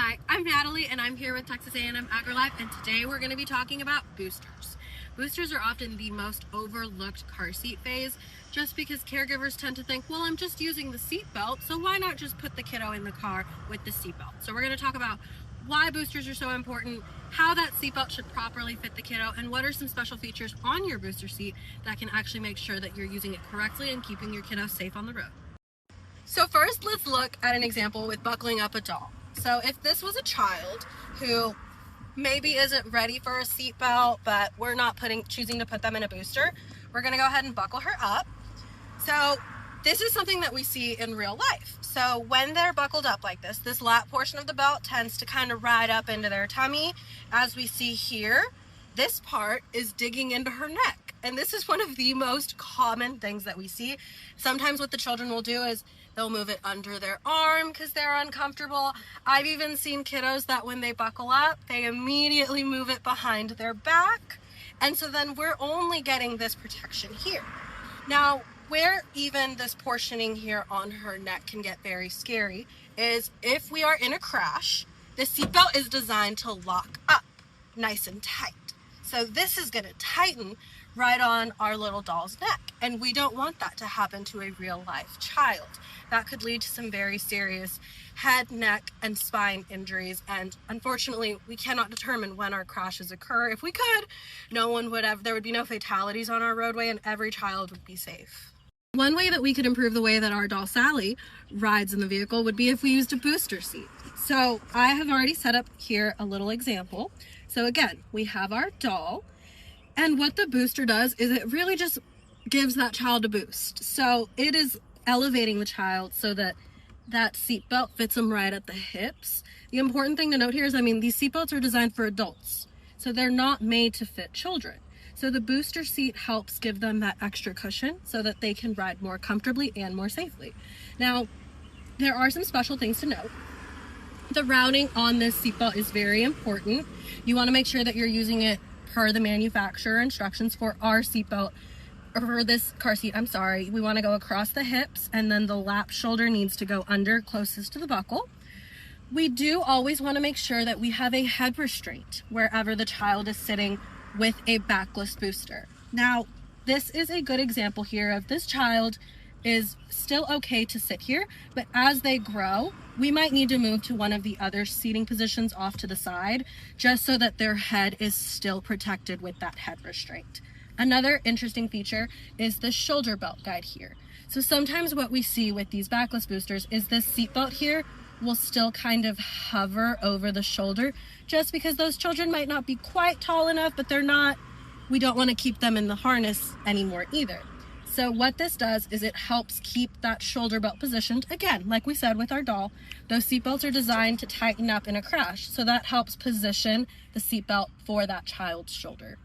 Hi, I'm Natalie and I'm here with Texas A&M AgriLife, and today we're going to be talking about boosters. Boosters are often the most overlooked car seat phase just because caregivers tend to think, well, I'm just using the seat belt, so why not just put the kiddo in the car with the seat belt? So we're going to talk about why boosters are so important, how that seat belt should properly fit the kiddo, and what are some special features on your booster seat that can actually make sure that you're using it correctly and keeping your kiddo safe on the road. So first, let's look at an example with buckling up a doll. So if this was a child who maybe isn't ready for a seat belt, but we're not choosing to put them in a booster, we're gonna go ahead and buckle her up. So this is something that we see in real life. So when they're buckled up like this lap portion of the belt tends to kind of ride up into their tummy. As we see here, this part is digging into her neck. And this is one of the most common things that we see. Sometimes what the children will do is they'll move it under their arm because they're uncomfortable. I've even seen kiddos that when they buckle up, they immediately move it behind their back. And so then we're only getting this protection here. Now, where even this portioning here on her neck can get very scary is if we are in a crash, the seatbelt is designed to lock up nice and tight. So this is going to tighten right on our little doll's neck, and we don't want that to happen to a real life child. That could lead to some very serious head, neck, and spine injuries, and unfortunately we cannot determine when our crashes occur. If we could, there would be no fatalities on our roadway and every child would be safe. One way that we could improve the way that our doll Sally rides in the vehicle would be if we used a booster seat. So I have already set up here a little example. So again, we have our doll, and what the booster does is it really just gives that child a boost. So it is elevating the child so that that seatbelt fits them right at the hips. The important thing to note here is, these seatbelts are designed for adults, so they're not made to fit children. So the booster seat helps give them that extra cushion so that they can ride more comfortably and more safely. Now, there are some special things to note. The routing on this seatbelt is very important. You want to make sure that you're using it per the manufacturer instructions. For our seatbelt, or for this car seat, we want to go across the hips, and then the lap shoulder needs to go under closest to the buckle. We do always want to make sure that we have a head restraint wherever the child is sitting with a backless booster. Now, this is a good example here of this child is still okay to sit here, but as they grow, we might need to move to one of the other seating positions off to the side, just so that their head is still protected with that head restraint. Another interesting feature is the shoulder belt guide here. So sometimes what we see with these backless boosters is this seat belt here will still kind of hover over the shoulder, just because those children might not be quite tall enough, but we don't want to keep them in the harness anymore either. So what this does is it helps keep that shoulder belt positioned. Again, like we said with our doll, those seat belts are designed to tighten up in a crash, so that helps position the seat belt for that child's shoulder.